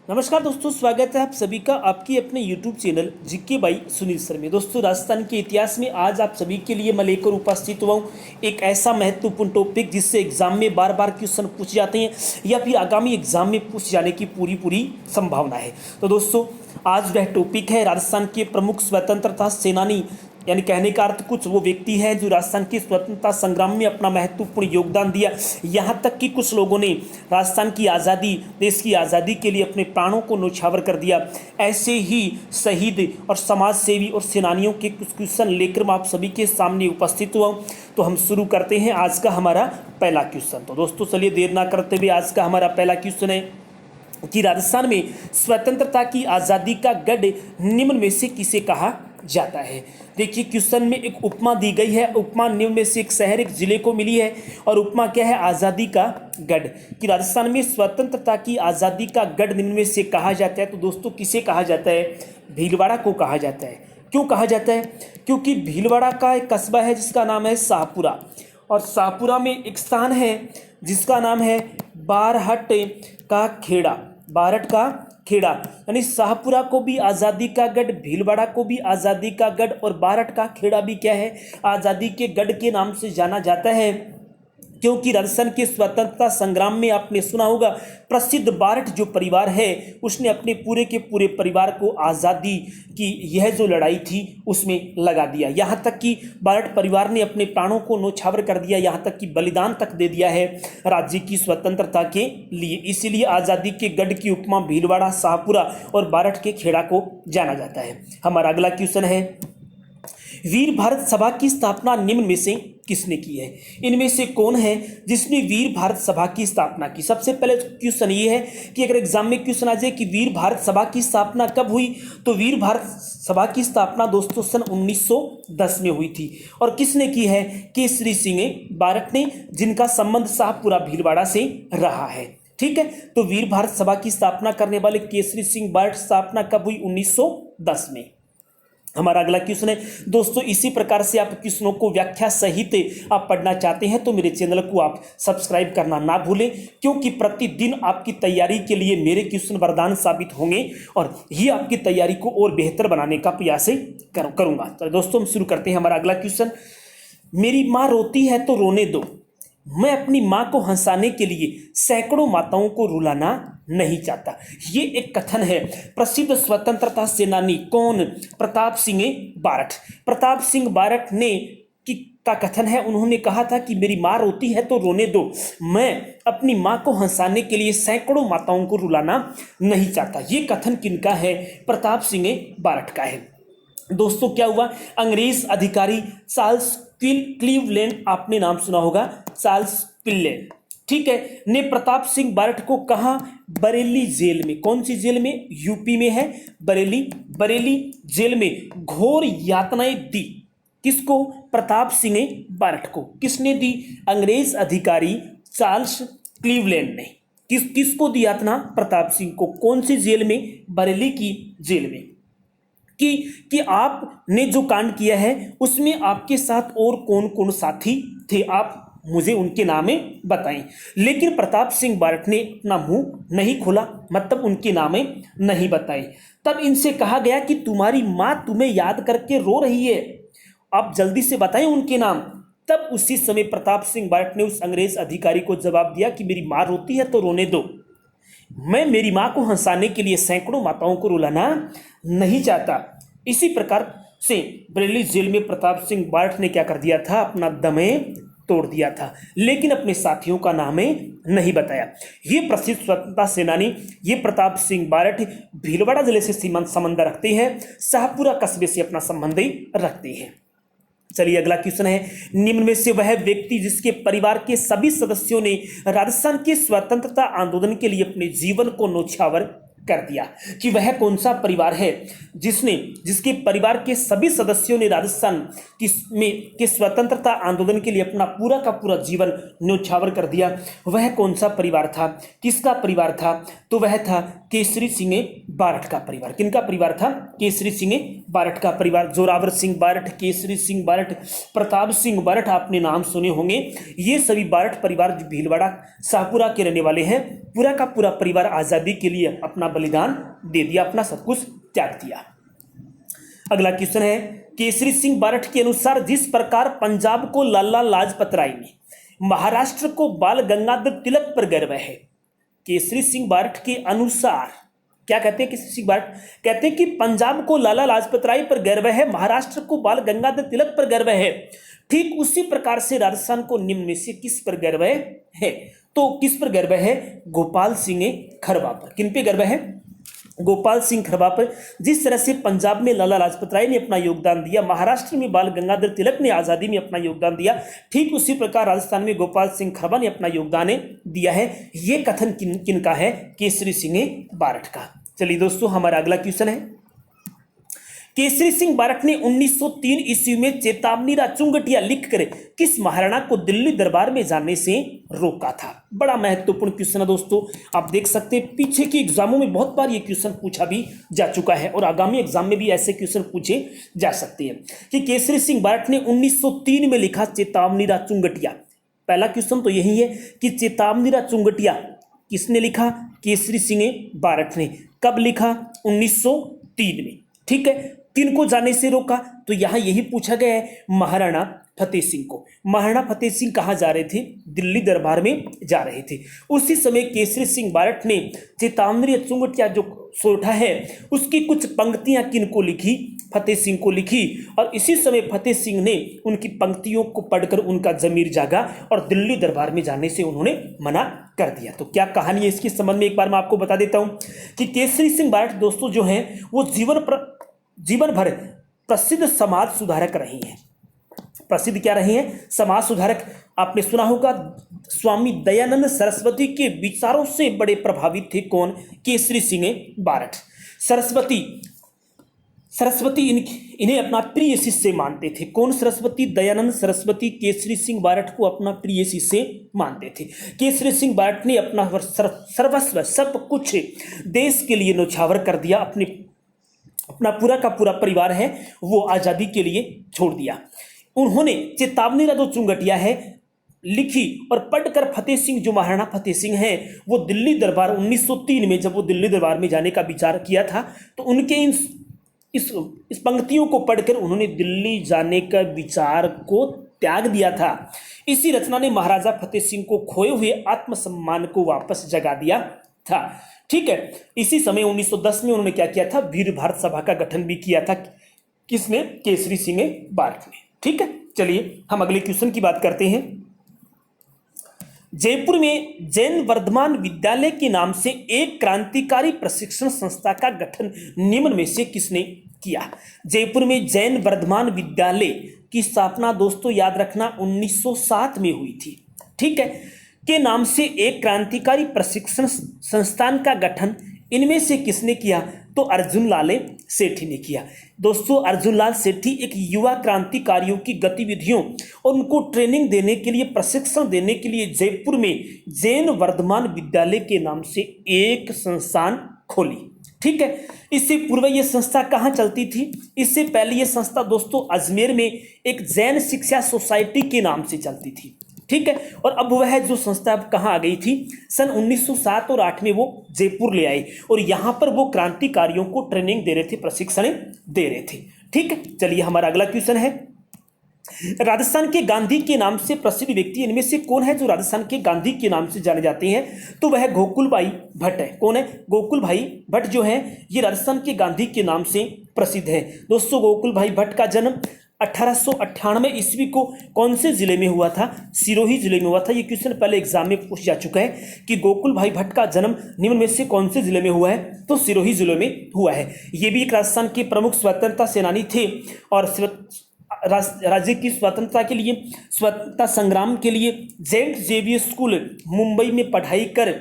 नमस्कार दोस्तों, स्वागत है आप सभी का आपकी अपने YouTube channel GK by Sunil sir में। दोस्तों, राजस्थान के इतिहास में आज आप सभी के लिए मैं लेकर उपस्थित हुआ हूँ एक ऐसा महत्वपूर्ण टॉपिक जिससे एग्जाम में बार बार क्वेश्चन पूछे जाते हैं या फिर आगामी एग्जाम में पूछ जाने की पूरी संभावना है। तो दोस्तों, आज वह टॉपिक है राजस्थान के प्रमुख स्वतंत्रता सेनानी, यानी कहने का अर्थ कुछ वो व्यक्ति है जो राजस्थान की स्वतंत्रता संग्राम में अपना महत्वपूर्ण योगदान दिया। यहाँ तक कि कुछ लोगों ने राजस्थान की आज़ादी, देश की आज़ादी के लिए अपने प्राणों को न्यौछावर कर दिया। ऐसे ही शहीद और समाज सेवी और सेनानियों के कुछ क्वेश्चन लेकर मैं आप सभी के सामने उपस्थित हुआ हूँ। तो हम शुरू करते हैं आज का हमारा पहला क्वेश्चन। तो दोस्तों, चलिए देर ना करते हुए आज का हमारा पहला क्वेश्चन है कि राजस्थान में स्वतंत्रता की आज़ादी का गढ़ निम्न में से किसे कहा जाता है। देखिए, क्वेश्चन में एक उपमा दी गई है। उपमा निम्न में से एक शहर, एक जिले को मिली है और उपमा क्या है? आज़ादी का गढ़। कि राजस्थान में स्वतंत्रता की आज़ादी का गढ़ निम्न में से कहा जाता है। तो दोस्तों, किसे कहा जाता है? भीलवाड़ा को कहा जाता है। क्यों कहा जाता है? क्योंकि भीलवाड़ा का एक कस्बा है जिसका नाम है शाहपुरा, और शाहपुरा में एक स्थान है जिसका नाम है बारहट का खेड़ा। बारहट का खेड़ा, यानी शाहपुरा को भी आज़ादी का गढ़, भीलवाड़ा को भी आज़ादी का गढ़ और बारहट का खेड़ा भी क्या है? आज़ादी के गढ़ के नाम से जाना जाता है। क्योंकि राजस्थान के स्वतंत्रता संग्राम में आपने सुना होगा, प्रसिद्ध बारठ जो परिवार है उसने अपने पूरे के पूरे परिवार को आज़ादी की यह जो लड़ाई थी उसमें लगा दिया। यहाँ तक कि बारठ परिवार ने अपने प्राणों को न्यौछावर कर दिया, यहाँ तक कि बलिदान तक दे दिया है राज्य की स्वतंत्रता के लिए। इसीलिए आज़ादी के गढ़ की उपमा भीलवाड़ा, शाहपुरा और बारठ के खेड़ा को जाना जाता है। हमारा अगला क्वेश्चन है, वीर भारत सभा की स्थापना निम्न में से किसने की है? इनमें से कौन है जिसने वीर भारत सभा की स्थापना की? सबसे पहले क्वेश्चन ये है कि अगर एग्जाम में क्वेश्चन आ जाए कि वीर भारत सभा की स्थापना कब हुई, तो वीर भारत सभा की स्थापना दोस्तों सन 1910 में हुई थी। और किसने की है? केसरी सिंह बारठ ने, जिनका संबंध शाहपुरा भीलवाड़ा से रहा है। ठीक है, तो वीर भारत सभा की स्थापना करने वाले केसरी सिंह बारठ स्थापना कब हुई? 1910 में। हमारा अगला क्वेश्चन है दोस्तों, इसी प्रकार से आप क्वेश्चनों को व्याख्या सहित आप पढ़ना चाहते हैं तो मेरे चैनल को आप सब्सक्राइब करना ना भूलें, क्योंकि प्रतिदिन आपकी तैयारी के लिए मेरे क्वेश्चन वरदान साबित होंगे और ये आपकी तैयारी को और बेहतर बनाने का प्रयास करूंगा। तो दोस्तों, हम शुरू करते हैं हमारा अगला क्वेश्चन। मेरी माँ रोती है तो रोने दो, मैं अपनी माँ को हंसाने के लिए सैकड़ों माताओं को रुलाना नहीं चाहता। ये एक कथन है प्रसिद्ध स्वतंत्रता सेनानी कौन? प्रताप सिंह बारठ। प्रताप सिंह बारठ ने का कथन है, उन्होंने कहा था कि मेरी माँ रोती है तो रोने दो, मैं अपनी माँ को हंसाने के लिए सैकड़ों माताओं को रुलाना नहीं चाहता। ये कथन किनका है? प्रताप सिंह बारठ का है। दोस्तों, क्या हुआ? अंग्रेज अधिकारी चार्ल्स क्लीवलैंड, आपने नाम सुना होगा, चार्ल्स क्लीवलैंड, ठीक है, ने प्रताप सिंह बारठ को कहा बरेली जेल में। कौन सी जेल में? यूपी में है बरेली जेल में घोर यातनाएं दी। किसको? प्रताप सिंह बारठ को। किसने दी? अंग्रेज अधिकारी चार्ल्स क्लीवलैंड ने। किसको दी यातना? प्रताप सिंह को। कौन सी जेल में? बरेली की जेल में। कि आपने जो कांड किया है उसमें आपके साथ और कौन कौन साथी थे, आप मुझे उनके नाम बताएं। लेकिन प्रताप सिंह बारठ ने अपना मुंह नहीं खोला, मतलब उनके नाम नहीं बताए। तब इनसे कहा गया कि तुम्हारी माँ तुम्हें याद करके रो रही है, आप जल्दी से बताएं उनके नाम। तब उसी समय प्रताप सिंह बारठ ने उस अंग्रेज अधिकारी को जवाब दिया कि मेरी माँ रोती है तो रोने दो, मैं मेरी माँ को हंसाने के लिए सैकड़ों माताओं को रुलाना नहीं चाहता। इसी प्रकार से बरेली जेल में प्रताप सिंह बारठ ने क्या कर दिया था? अपना दम तोड़ दिया था, लेकिन अपने साथियों का नाम नहीं बताया। ये प्रसिद्ध स्वतंत्रता सेनानी, ये प्रताप सिंह बारठ भीलवाड़ा जिले से संबंध रखते हैं, शाहपुरा कस्बे से अपना संबंध रखते हैं। चलिए अगला क्वेश्चन है, निम्न में से वह व्यक्ति जिसके परिवार के सभी सदस्यों ने राजस्थान के स्वतंत्रता आंदोलन के लिए अपने जीवन को न्यौछावर कर दिया, कि वह कौन सा परिवार है जिसके परिवार के सभी सदस्यों ने राजस्थान के स्वतंत्रता आंदोलन के लिए अपना पूरा का पूरा जीवन न्यौछावर कर दिया? वह कौन सा परिवार था? किसका परिवार था? तो वह था केसरी सिंह बारठ का परिवार। किनका परिवार था? केसरी सिंह बारठ का परिवार। जोरावर सिंह बारठ, केसरी सिंह बारठ, प्रताप सिंह बारठ आपने नाम सुने होंगे। ये सभी बारठ परिवार जो भीलवाड़ा शाहपुरा के रहने वाले हैं, पूरा का पूरा परिवार आजादी के लिए अपना बलिदान दे दिया, अपना सब कुछ त्याग दिया। अगला क्वेश्चन है, केसरी सिंह बारठ के अनुसार जिस प्रकार पंजाब को लाला लाजपत राय ने, महाराष्ट्र को बाल गंगाधर तिलक पर गर्व है। केसरी सिंह बारठ के अनुसार क्या कहते हैं? केसरी सिंह बारठ कहते हैं कि पंजाब को लाला लाजपत राय पर गर्व है, महाराष्ट्र को बाल गंगाधर तिलक पर गर्व है। ठीक उसी प्रकार से राजस्थान को निम्न में से किस पर गर्व है? तो किस पर गर्व है? गोपाल सिंह खरवा पर। किन पे गर्व है? गोपाल सिंह खरवा पर। जिस तरह से पंजाब में लाला लाजपत राय ने अपना योगदान दिया, महाराष्ट्र में बाल गंगाधर तिलक ने आज़ादी में अपना योगदान दिया, ठीक उसी प्रकार राजस्थान में गोपाल सिंह खरवा ने अपना योगदान दिया है। ये कथन किनका है? केसरी सिंह बारठ का। चलिए दोस्तों, हमारा अगला क्वेश्चन है, केसरी सिंह बारठ ने 1903 ईस्वी में चेतावनी चुंगटिया लिखकर किस महाराणा को दिल्ली दरबार में जाने से रोका था? बड़ा महत्वपूर्ण क्वेश्चन है दोस्तों। आप देख सकते हैं पीछे के एग्जामों में बहुत बार ये क्वेश्चन पूछा भी जा चुका है और आगामी एग्जाम में भी ऐसे क्वेश्चन पूछे जा सकते हैं कि केसरी सिंह बारठ ने 1903 में लिखा चेतावनी चुंगटिया। पहला क्वेश्चन तो यही है कि चेतावनी चुंगटिया किसने लिखा? केसरी सिंह बारठ ने। कब लिखा? 1903 में। ठीक है, किनको जाने से रोका? तो यहां यही पूछा गया है, महाराणा फतेह सिंह को। महाराणा फतेह सिंह कहाँ जा रहे थे? दिल्ली दरबार में जा रहे थे। उसी समय केसरी सिंह बारठ ने चेतावनी चुंगटिया जो सोठा है उसकी कुछ पंक्तियां किनको लिखी? फतेह सिंह को लिखी। और इसी समय फतेह सिंह ने उनकी पंक्तियों को पढ़कर उनका जमीर जागा और दिल्ली दरबार में जाने से उन्होंने मना कर दिया। तो क्या कहानी है इसके संबंध में एक बार मैं आपको बता देता हूं कि केसरी सिंह बारठ दोस्तों जो हैं वो जीवन भर प्रसिद्ध समाज सुधारक रही हैं। प्रसिद्ध क्या रही हैं? समाज सुधारक। आपने सुना होगा स्वामी दयानंद सरस्वती के विचारों से बड़े प्रभावित थे। कौन? केसरी सिंह बारठ। सरस्वती इन्हें अपना प्रिय शिष्य मानते थे। कौन सरस्वती? दयानंद सरस्वती केसरी सिंह बारठ को अपना प्रिय शिष्य मानते थे। केसरी सिंह बारठ ने अपना सर्वस्व सब कुछ देश के लिए न्यौछावर कर दिया। अपना पूरा का पूरा परिवार है वो आज़ादी के लिए छोड़ दिया। उन्होंने चेतावनी जो चुंगटिया है लिखी और पढ़कर फतेह सिंह जो महाराणा फतेह सिंह हैं वो दिल्ली दरबार 1903 में जब वो दिल्ली दरबार में जाने का विचार किया था तो उनके इस पंक्तियों को पढ़कर उन्होंने दिल्ली जाने का विचार को त्याग दिया था। इसी रचना ने महाराजा फतेह सिंह को खोए हुए आत्मसम्मान को वापस जगा दिया था। ठीक है, इसी समय 1910 में उन्होंने क्या किया था? वीर भारत सभा का गठन भी किया था। किसने? केसरी सिंह बारठ ने। ठीक है, चलिए हम अगले क्वेश्चन की बात करते हैं। जयपुर में जैन वर्धमान विद्यालय के नाम से एक क्रांतिकारी प्रशिक्षण संस्था का गठन निम्न में से किसने किया? जयपुर में जैन वर्धमान विद्यालय की स्थापना दोस्तों याद रखना 1907 में हुई थी। ठीक है, के नाम से एक क्रांतिकारी प्रशिक्षण संस्थान का गठन इनमें से किसने किया? तो अर्जुन लाल सेठी ने किया। दोस्तों अर्जुन लाल सेठी एक युवा क्रांतिकारियों की गतिविधियों और उनको ट्रेनिंग देने के लिए, प्रशिक्षण देने के लिए जयपुर में जैन वर्धमान विद्यालय के नाम से एक संस्थान खोली। ठीक है, इससे पूर्व ये संस्था कहाँ चलती थी? इससे पहले ये संस्था दोस्तों अजमेर में एक जैन शिक्षा सोसाइटी के नाम से चलती थी। ठीक है, और अब वह जो संस्था अब कहाँ आ गई थी? सन 1907 और 8 में वो जयपुर ले आई और यहाँ पर वो क्रांतिकारियों को ट्रेनिंग दे रहे थे, प्रशिक्षण दे रहे थे। ठीक है, चलिए हमारा अगला क्वेश्चन है, राजस्थान के गांधी के नाम से प्रसिद्ध व्यक्ति इनमें से कौन है जो राजस्थान के गांधी के नाम से जाने जाते हैं? तो वह गोकुल भाई भट्ट है। कौन है? गोकुल भाई भट्ट जो है ये राजस्थान के गांधी के नाम से प्रसिद्ध है। दोस्तों गोकुल भाई भट्ट का जन्म 1898 ईस्वी को कौन से जिले में हुआ था? सिरोही जिले में हुआ था। ये क्वेश्चन पहले एग्जाम में पूछ जा चुका है कि गोकुल भाई भट्ट का जन्म निम्न में से कौन से जिले में हुआ है? तो सिरोही जिले में हुआ है। ये भी एक राजस्थान के प्रमुख स्वतंत्रता सेनानी थे और राज्य की स्वतंत्रता के लिए, स्वतंत्रता संग्राम के लिए सेंट जेवियर स्कूल मुंबई में पढ़ाई कर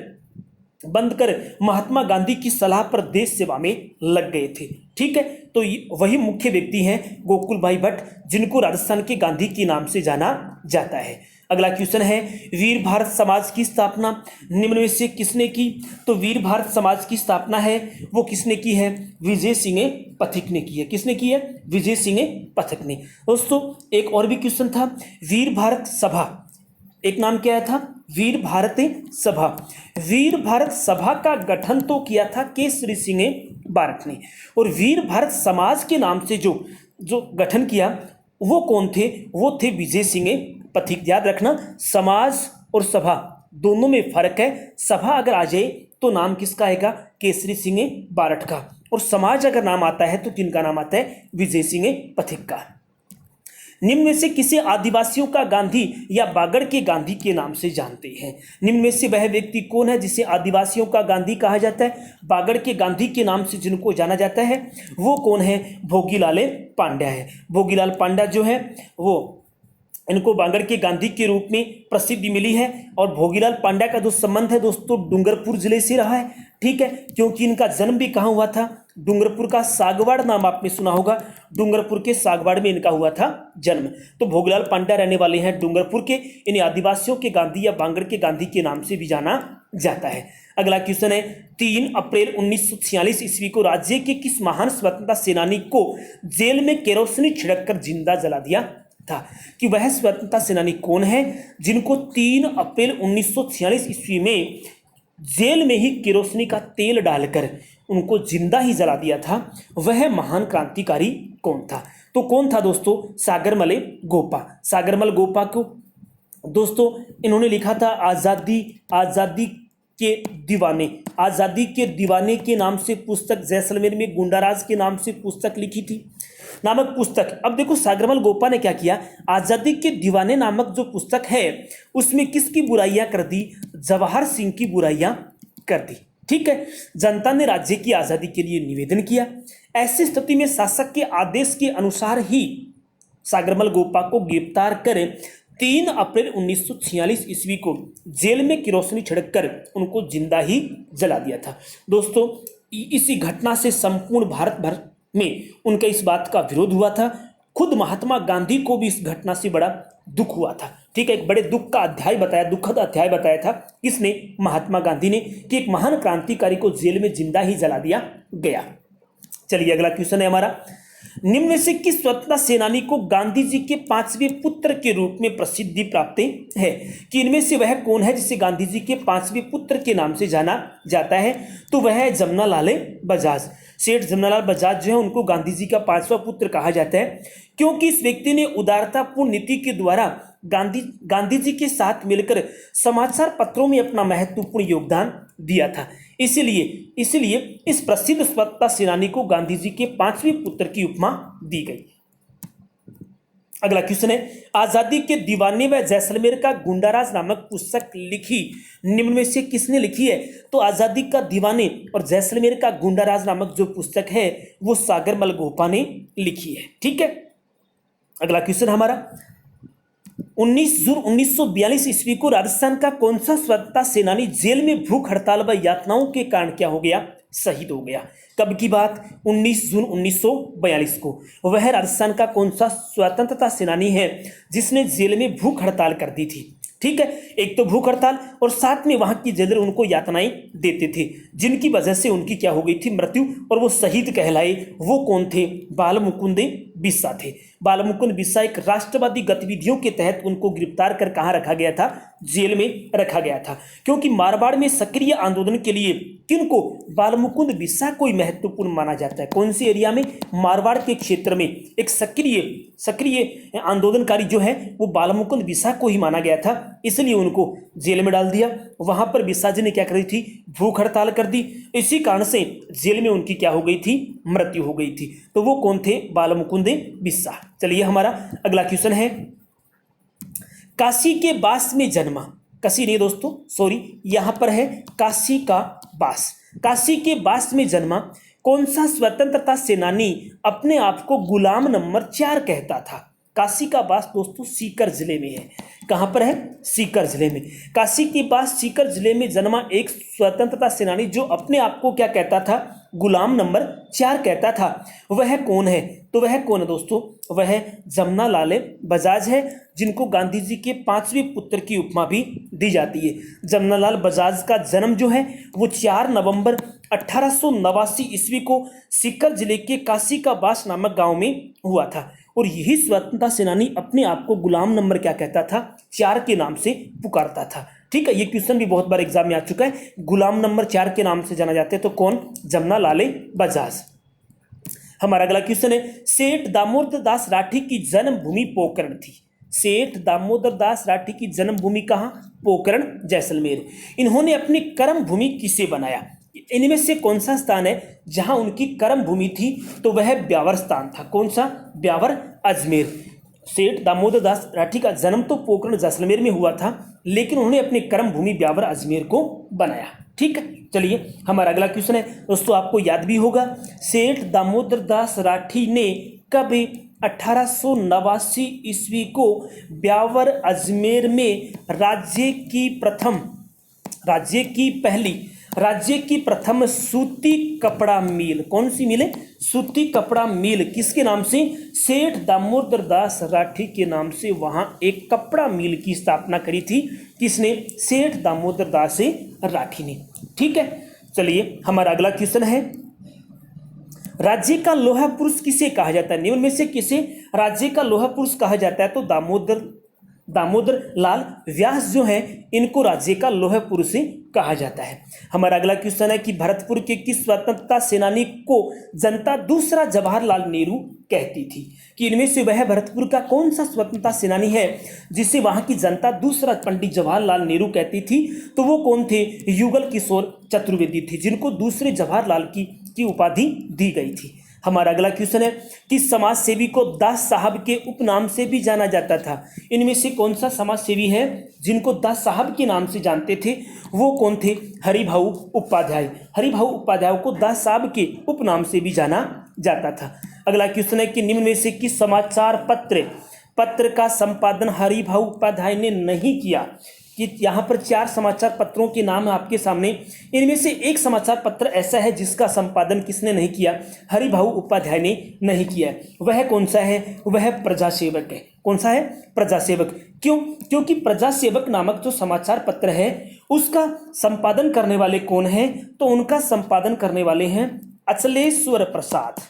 बंद कर महात्मा गांधी की सलाह पर देश सेवा में लग गए थे। ठीक है, तो वही मुख्य व्यक्ति हैं गोकुल भाई भट्ट जिनको राजस्थान के गांधी के नाम से जाना जाता है। अगला क्वेश्चन है, वीर भारत समाज की स्थापना निम्न में से किसने की? तो वीर भारत समाज की स्थापना है वो किसने की है? विजय सिंह पथिक ने की है। किसने की है? विजय सिंह पथिक ने। दोस्तों एक और भी क्वेश्चन था, वीर भारत सभा, एक नाम क्या था? वीर भारत सभा। वीर भारत सभा का गठन तो किया था केसरी सिंह बारठ ने, और वीर भारत समाज के नाम से जो जो गठन किया वो कौन थे? वो थे विजय सिंह पथिक। याद रखना, समाज और सभा दोनों में फर्क है। सभा अगर आ जाए तो नाम किसका आएगा? केसरी सिंह बारठ का, और समाज अगर नाम आता है तो किनका नाम आता है? विजय सिंह पथिक का। निम्न में से किसे आदिवासियों का गांधी या बागड़ के गांधी के नाम से जानते हैं? निम्न में से वह व्यक्ति कौन है जिसे आदिवासियों का गांधी कहा जाता है? बागड़ के गांधी के नाम से जिनको जाना जाता है वो कौन है? भोगीलाल पांड्या है। भोगीलाल पांड्या जो है वो, इनको बागड़ के गांधी के रूप में प्रसिद्धि मिली है। और भोगीलाल पांड्या का जो संबंध है दोस्तों डूंगरपुर जिले से रहा है, ठीक है, क्योंकि इनका जन्म भी कहाँ हुआ था? डूंगरपुर का सागवाड़ नाम आपने सुना होगा, डूंगरपुर के सागवाड़ में इनका हुआ था जन्म। तो भोगीलाल पांड्या रहने वाले हैं डूंगरपुर के। इन्हें आदिवासियों के गांधी या बागड़ के गांधी के नाम से भी जाना जाता है। अगला क्वेश्चन है, 3 अप्रैल 1946 ईस्वी को राज्य के किस महान स्वतंत्रता सेनानी को जेल में केरोसिन छिड़ककर जिंदा जला दिया था? कि वह स्वतंत्रता सेनानी कौन है जिनको 3 अप्रैल 1946 ईस्वी में जेल में ही केरोसिन का तेल डालकर उनको जिंदा ही जला दिया था? वह महान क्रांतिकारी कौन था? तो कौन था दोस्तों? सागरमल गोपा। सागरमल गोपा को दोस्तों इन्होंने लिखा था आज़ादी के दीवाने, आज़ादी के दीवाने के नाम से पुस्तक, जैसलमेर में गुंडाराज के नाम से पुस्तक लिखी थी नामक पुस्तक। अब देखो सागरमल गोपा ने क्या किया, आज़ादी के दीवाने नामक जो पुस्तक है उसमें किसकी बुराइयां कर दी? जवाहर सिंह की बुराइयां कर दी। ठीक है, जनता ने राज्य की आज़ादी के लिए निवेदन किया। ऐसी स्थिति में शासक के आदेश के अनुसार ही सागरमल गोपा को गिरफ्तार कर 3 अप्रैल 1946 ईस्वी को जेल में केरोसिन छिड़ककर उनको जिंदा ही जला दिया था। दोस्तों इसी घटना से संपूर्ण भारत भर में उनका इस बात का विरोध हुआ था। खुद महात्मा गांधी को भी इस घटना से बड़ा दुख हुआ था। ठीक है, एक बड़े दुख का अध्याय बताया, दुखद अध्याय बताया था किसने? महात्मा गांधी ने, कि एक महान क्रांतिकारी को जेल में जिंदा ही जला दिया गया। चलिए अगला क्वेश्चन है हमारा, निम्न में से किस स्वतंत्रता सेनानी को गांधी जी के 5वें पुत्र के रूप में प्रसिद्धि प्राप्त है? कि इनमें से वह कौन है जिसे गांधी जी के 5वें पुत्र के नाम से जाना जाता है? तो वह है जमनालाल बजाज। सेठ जमनालाल बजाज जो है उनको गांधी जी का 5वां पुत्र कहा जाता है, क्योंकि इस व्यक्ति ने उदारतापूर्ण नीति के द्वारा गांधी जी के साथ मिलकर समाचार पत्रों में अपना महत्वपूर्ण योगदान दिया था। इसलिए इस प्रसिद्ध स्वतंत्रता सेनानी को गांधी जी के 5वें पुत्र की उपमा दी गई। अगला क्वेश्चन है, आजादी के दीवाने व जैसलमेर का गुंडाराज नामक पुस्तक लिखी निम्न में से किसने लिखी है? तो आजादी का दीवाने और जैसलमेर का गुंडाराज नामक जो पुस्तक है वो सागरमल गोपा ने लिखी है। ठीक है, अगला क्वेश्चन हमारा, 19 जून 1942 ईस्वी को राजस्थान का कौन सा स्वतंत्रता सेनानी जेल में भूख हड़ताल व यातनाओं के कारण क्या हो गया? शहीद हो गया। कब की बात? 19 जून 1942 को। वह राजस्थान का कौन सा स्वतंत्रता सेनानी है जिसने जेल में भूख हड़ताल कर दी थी? ठीक है, एक तो भूख हड़ताल और साथ में वहां की जेलर उनको यातनाएं देते थे, जिनकी वजह से उनकी क्या हो गई थी? मृत्यु, और वो शहीद कहलाए। वो कौन थे? बालमुकुंद बिस्सा थे। बालमुकुंद बिस्सा एक राष्ट्रवादी गतिविधियों के तहत उनको गिरफ्तार कर कहाँ रखा गया था? जेल में रखा गया था, क्योंकि मारवाड़ में सक्रिय आंदोलन के लिए किनको? बालमुकुंद बिस्सा को ही महत्वपूर्ण माना जाता है। कौन से एरिया में? मारवाड़ के क्षेत्र में एक सक्रिय आंदोलनकारी जो है वो बालमुकुंद बिस्सा को ही माना गया था, इसलिए उनको जेल में डाल दिया। वहां पर बिस्सा जी ने क्या करी थी? भूख हड़ताल कर दी। इसी कारण से जेल में उनकी क्या हो गई थी? मृत्यु हो गई थी। तो वो कौन थे? बालमुकुंद बिस्सा। चलिए हमारा अगला क्वेश्चन है, काशी के बास में जन्मा, काशी नहीं दोस्तों, सॉरी, यहां पर है काशी का बास। काशी के बास में जन्मा कौन सा स्वतंत्रता सेनानी अपने आप को गुलाम नंबर 4 कहता था? काशी का बास दोस्तों सीकर जिले में है। कहां पर है? सीकर जिले में। काशी के पास सीकर जिले में जन्मा एक स्वतंत्रता सेनानी जो अपने आप को क्या कहता था? गुलाम नंबर 4 कहता था वह कौन है? तो वह कौन है दोस्तों? वह जमना लाल बजाज है, जिनको गांधी जी के 5वें पुत्र की उपमा भी दी जाती है। जमना लाल बजाज का जन्म जो है वो 4 नवंबर 1889 ईस्वी को सीकर जिले के काशी का बास नामक गांव में हुआ था। और यही स्वतंत्रता सेनानी अपने आप को गुलाम नंबर क्या कहता था? 4 के नाम से पुकारता था। ठीक है, ये क्वेश्चन भी बहुत बार एग्जाम में आ चुका है। गुलाम नंबर 4 के नाम से जाना जाते हैं तो कौन? जमना लाल बजाज। हमारा अगला क्वेश्चन है, सेठ दामोदर दास राठी की जन्मभूमि पोकरण थी। सेठ दामोदर दास राठी की जन्मभूमि कहाँ? पोकरण, जैसलमेर। इन्होंने अपनी कर्म भूमि किसे बनाया? इनमें से कौन सा स्थान है जहां उनकी कर्म भूमि थी? तो वह ब्यावर स्थान था। कौन सा? ब्यावर, अजमेर। सेठ दामोदर दास राठी का जन्म तो पोकरण जैसलमेर में हुआ था, लेकिन उन्होंने अपनी कर्म भूमि ब्यावर अजमेर को बनाया। ठीक है, चलिए हमारा अगला क्वेश्चन है दोस्तों, आपको याद भी होगा, सेठ दामोदर दास राठी ने कब 1889 ईस्वी को ब्यावर अजमेर में राज्य की प्रथम सूती कपड़ा मिल, कौन सी मिल है? सूती कपड़ा मिल किसके नाम से? सेठ दामोदर दास राठी के नाम से वहां एक कपड़ा मिल की स्थापना करी थी। किसने? सेठ दामोदर दास राठी ने। ठीक है, चलिए हमारा अगला क्वेश्चन है, राज्य का लोहा पुरुष किसे कहा जाता है? निम्न में से किसे राज्य का लोहा पुरुष कहा जाता है? तो दामोदर लाल व्यास जो है इनको राज्य का लोह पुरुष कहा जाता है। हमारा अगला क्वेश्चन है कि भरतपुर के किस स्वतंत्रता सेनानी को जनता दूसरा जवाहरलाल नेहरू कहती थी? कि इनमें से वह भरतपुर का कौन सा स्वतंत्रता सेनानी है जिसे वहां की जनता दूसरा पंडित जवाहरलाल नेहरू कहती थी? तो वो कौन थे? युगल किशोर चतुर्वेदी थे, जिनको दूसरे जवाहरलाल की उपाधि दी गई थी। हमारा अगला क्वेश्चन है, किस समाज सेवी को दास साहब के उपनाम से भी जाना जाता था? इनमें से कौन सा समाज सेवी है जिनको दास साहब के नाम से जानते थे? वो कौन थे? हरिभाऊ उपाध्याय। हरिभाऊ उपाध्याय को दास साहब के उपनाम से भी जाना जाता था। अगला क्वेश्चन है कि निम्न में से किस समाचार पत्र का संपादन हरिभाऊ उपाध्याय ने नहीं किया? कि यहाँ पर 4 समाचार पत्रों के नाम आपके सामने, इनमें से एक समाचार पत्र ऐसा है जिसका संपादन किसने नहीं किया? हरिभाऊ उपाध्याय ने नहीं किया। वह कौन सा है? वह प्रजासेवक है। कौन सा है? प्रजासेवक। क्यों? क्योंकि प्रजासेवक नामक जो समाचार पत्र है उसका संपादन करने वाले कौन है? तो उनका संपादन करने वाले हैं अचलेश्वर प्रसाद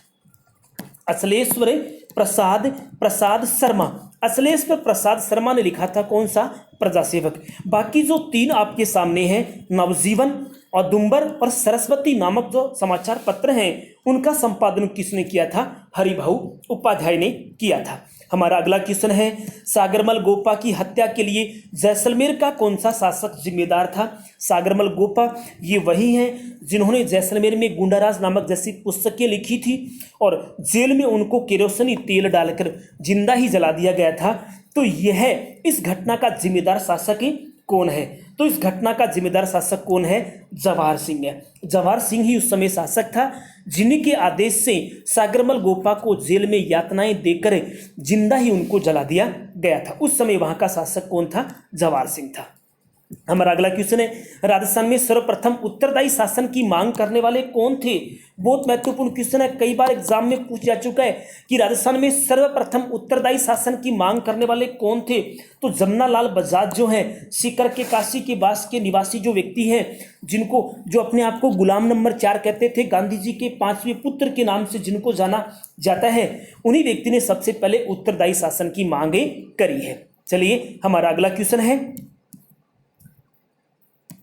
शर्मा। अचलेश्वर प्रसाद शर्मा ने लिखा था कौन सा? प्रजासेवक। बाकी जो 3 आपके सामने हैं, नवजीवन, औदुंबर और सरस्वती नामक जो समाचार पत्र हैं, उनका संपादन किसने किया था? हरिभाऊ उपाध्याय ने किया था। हमारा अगला क्वेश्चन है, सागरमल गोपा की हत्या के लिए जैसलमेर का कौन सा शासक जिम्मेदार था? सागरमल गोपा ये वही हैं जिन्होंने जैसलमेर में गुंडाराज नामक जैसी पुस्तकें लिखी थी और जेल में उनको केरोसिनी तेल डालकर जिंदा ही जला दिया गया था। तो यह इस घटना का जिम्मेदार शासक कौन है? तो इस घटना का जिम्मेदार शासक कौन है? जवाहर सिंह है। जवाहर सिंह ही उस समय शासक था जिनके आदेश से सागरमल गोपा को जेल में यातनाएं देकर जिंदा ही उनको जला दिया गया था। उस समय वहां का शासक कौन था? जवाहर सिंह था। हमारा अगला क्वेश्चन है, राजस्थान में सर्वप्रथम उत्तरदायी शासन की मांग करने वाले कौन थे? बहुत महत्वपूर्ण क्वेश्चन है, कई बार एग्जाम में पूछ जा चुका है कि राजस्थान में सर्वप्रथम उत्तरदायी शासन की मांग करने वाले कौन थे? तो जमना लाल बजाज जो है सीकर के काशी के बास के निवासी जो व्यक्ति हैं, जो अपने आप को गुलाम नंबर 4 कहते थे, गांधी जी के 5वें पुत्र के नाम से जिनको जाना जाता है, उन्हीं व्यक्ति ने सबसे पहले उत्तरदायी शासन की मांगे करी है। चलिए हमारा अगला क्वेश्चन है,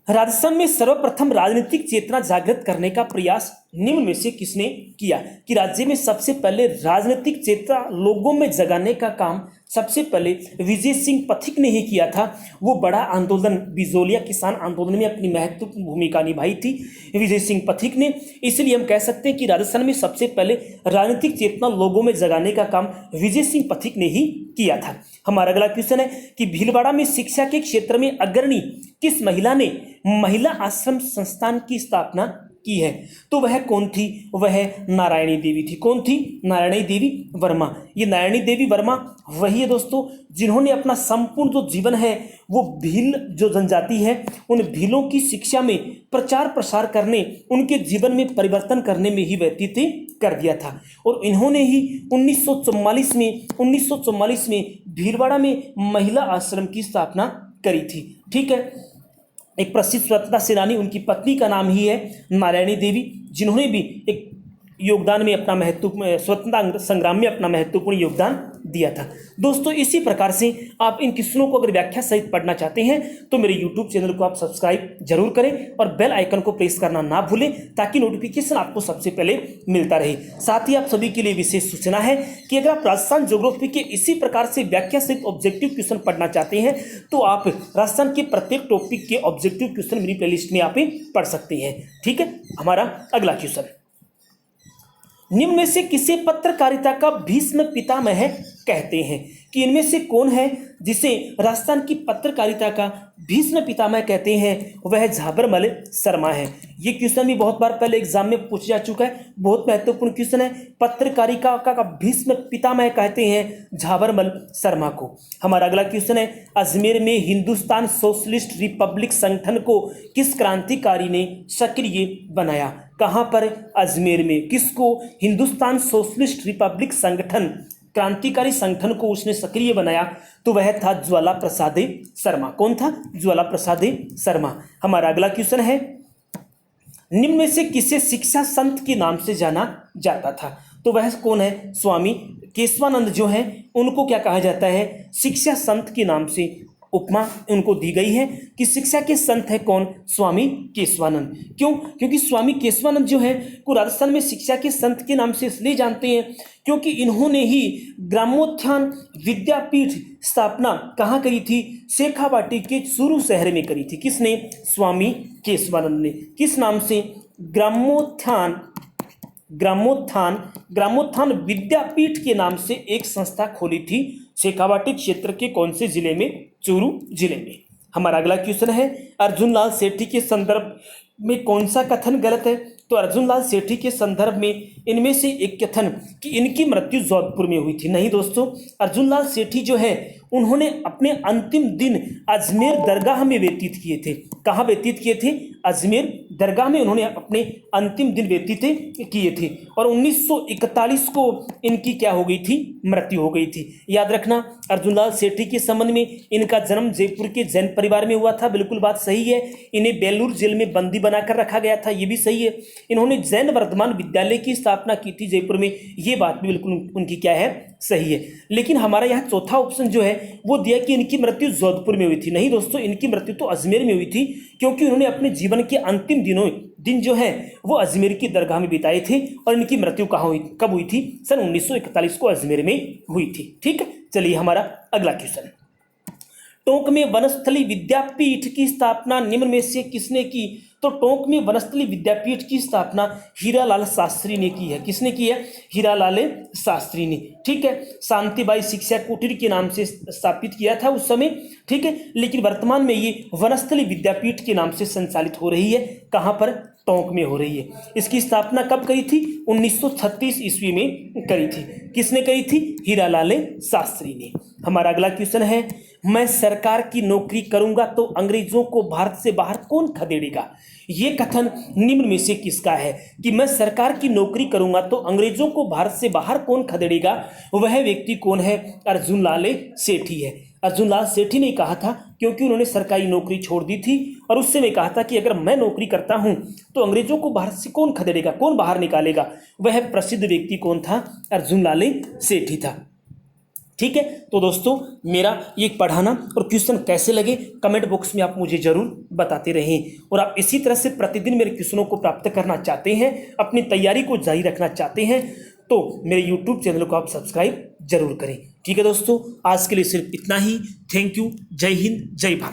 राजस्थान में सर्वप्रथम राजनीतिक चेतना जागृत करने का प्रयास निम्न में से किसने किया? कि राज्य में सबसे पहले राजनीतिक चेतना लोगों में जगाने का काम सबसे पहले विजय सिंह पथिक ने ही किया था। वो बड़ा आंदोलन बिजोलिया किसान आंदोलन में अपनी महत्वपूर्ण भूमिका निभाई थी विजय सिंह पथिक ने। इसलिए हम कह सकते हैं कि राजस्थान में सबसे पहले राजनीतिक चेतना लोगों में जगाने का काम विजय सिंह पथिक ने ही किया था। हमारा अगला क्वेश्चन है कि भीलवाड़ा में शिक्षा के क्षेत्र में अग्रणी किस महिला ने महिला आश्रम संस्थान की स्थापना की है। तो वह कौन थी? वह नारायणी देवी थी। कौन थी? नारायणी देवी वर्मा। ये नारायणी देवी वर्मा वही है दोस्तों जिन्होंने अपना संपूर्ण जो जीवन है वो भील जो जनजाति है उन भीलों की शिक्षा में प्रचार प्रसार करने, उनके जीवन में परिवर्तन करने में ही व्यतीत कर दिया था। और इन्होंने ही 1944 में भीलवाड़ा में महिला आश्रम की स्थापना करी थी। ठीक है, एक प्रसिद्ध स्वतंत्रता सेनानी, उनकी पत्नी का नाम ही है नारायणी देवी, जिन्होंने भी एक योगदान में अपना स्वतंत्रता संग्राम में अपना महत्वपूर्ण योगदान दिया था। दोस्तों इसी प्रकार से आप इन किस्सों को अगर व्याख्या सहित पढ़ना चाहते हैं तो मेरे YouTube चैनल को आप सब्सक्राइब जरूर करें और बेल आइकन को प्रेस करना ना भूलें ताकि नोटिफिकेशन आपको सबसे पहले मिलता रहे। साथ ही आप सभी के लिए विशेष सूचना है कि अगर आप राजस्थान ज्योग्राफी के इसी प्रकार से व्याख्या सहित ऑब्जेक्टिव क्वेश्चन पढ़ना चाहते हैं तो आप राजस्थान के प्रत्येक टॉपिक के ऑब्जेक्टिव क्वेश्चन मेरी प्लेलिस्ट में आप पढ़ सकते हैं। ठीक है, हमारा अगला क्वेश्चन, निम्न में से किसे पत्रकारिता का भीष्म पितामह कहते हैं? कि इनमें से कौन है जिसे राजस्थान की पत्रकारिता का भीष्म पितामह कहते हैं? वह झाबरमल शर्मा है। ये क्वेश्चन भी बहुत बार पहले एग्जाम में पूछा जा चुका है, बहुत महत्वपूर्ण क्वेश्चन है। पत्रकारिता का भीष्म पितामह कहते हैं झाबरमल शर्मा को। हमारा अगला क्वेश्चन है, अजमेर में हिंदुस्तान सोशलिस्ट रिपब्लिक संगठन को किस क्रांतिकारी ने सक्रिय बनाया? कहां पर? अजमेर में। किसको? हिंदुस्तान सोशलिस्ट रिपब्लिक संगठन, क्रांतिकारी संगठन को उसने सक्रिय बनाया तो वह था ज्वाला प्रसाद शर्मा। कौन था? ज्वाला प्रसाद शर्मा। हमारा अगला क्वेश्चन है, निम्न में से किसे शिक्षा संत के नाम से जाना जाता था? तो वह कौन है? स्वामी केशवानंद जो है उनको क्या कहा जाता है? शिक्षा संत के नाम से उपमा उनको दी गई है कि शिक्षा के संत है कौन? स्वामी केशवानंद। क्यों? क्योंकि स्वामी केशवानंद जो है को राजस्थान में शिक्षा के संत के नाम से इसलिए जानते हैं क्योंकि इन्होंने ही ग्रामोत्थान विद्यापीठ स्थापना कहाँ करी थी? शेखावाटी के चूरू शहर में करी थी। किसने? स्वामी केशवानंद ने। किस नाम से? ग्रामोत्थान विद्यापीठ के नाम से एक संस्था खोली थी शेखावाटी क्षेत्र के कौन से जिले में? चूरू जिले में। हमारा अगला क्वेश्चन है, अर्जुन लाल सेठी के संदर्भ में कौन सा कथन गलत है? तो अर्जुन लाल सेठी के संदर्भ में इनमें से एक कथन कि इनकी मृत्यु जोधपुर में हुई थी। नहीं दोस्तों, अर्जुन लाल सेठी जो है उन्होंने अपने अंतिम दिन अजमेर दरगाह में व्यतीत किए थे। कहाँ व्यतीत किए थे? अजमेर दरगाह में उन्होंने अपने अंतिम दिन व्यतीत किए थे और 1941 को इनकी क्या हो गई थी? मृत्यु हो गई थी। याद रखना, अर्जुन लाल सेठी के संबंध में इनका जन्म जयपुर के जैन परिवार में हुआ था, बिल्कुल बात सही है। इन्हें बेलूर जेल में बंदी बनाकर रखा गया था, ये भी सही है। इन्होंने जैन वर्धमान विद्यालय की स्थापना की थी जयपुर में, ये बात भी बिल्कुल उनकी क्या है? सही है। लेकिन हमारा यहाँ चौथा ऑप्शन जो है वो दिया कि इनकी मृत्यु जोधपुर में हुई थी। नहीं दोस्तों, इनकी मृत्यु तो अजमेर में हुई थी क्योंकि उन्होंने अपने जीवन के अंतिम दिन जो है वो अजमेर की दरगाह में बिताए थे और इनकी मृत्यु कब हुई थी? सन 1941 को अजमेर में हुई थी। ठीक है, चलिए हमारा अगला क्वेश्चन, टोंक में वनस्थली विद्यापीठ की स्थापना निम्न में से किसने की? तो टोंक में वनस्थली विद्यापीठ की स्थापना हीरालाल शास्त्री ने की है। किसने की है? हीरालाल शास्त्री ने। ठीक है, शांतिबाई शिक्षा कुटीर के नाम से स्थापित किया था उस समय। ठीक है, लेकिन वर्तमान में ये वनस्थली विद्यापीठ के नाम से संचालित हो रही है। कहाँ पर? टोंक में हो रही है। इसकी स्थापना कब करी थी? 1936 ईस्वी में करी थी। किसने करी थी? हीरालाल शास्त्री ने। हमारा अगला क्वेश्चन है, मैं सरकार की नौकरी करूंगा तो अंग्रेजों को भारत से बाहर कौन खदेड़ेगा? ये कथन निम्न में से किसका है कि मैं सरकार की नौकरी करूंगा तो अंग्रेजों को भारत से बाहर कौन खदेड़ेगा? वह व्यक्ति कौन है? अर्जुन लाल सेठी है। अर्जुन लाल सेठी ने कहा था क्योंकि उन्होंने सरकारी नौकरी छोड़ दी थी और उससे मैं कहा था कि अगर मैं नौकरी करता हूं तो अंग्रेजों को भारत से कौन खदेड़ेगा, कौन बाहर निकालेगा? वह प्रसिद्ध व्यक्ति कौन था? अर्जुन लाल सेठी था। ठीक है, तो दोस्तों मेरा ये पढ़ाना और क्वेश्चन कैसे लगे कमेंट बॉक्स में आप मुझे जरूर बताते रहें। और आप इसी तरह से प्रतिदिन मेरे क्वेश्चनों को प्राप्त करना चाहते हैं, अपनी तैयारी को जारी रखना चाहते हैं तो मेरे YouTube चैनल को आप सब्सक्राइब जरूर करें। ठीक है दोस्तों, आज के लिए सिर्फ इतना ही। Thank you. जय हिंद, जय भारत।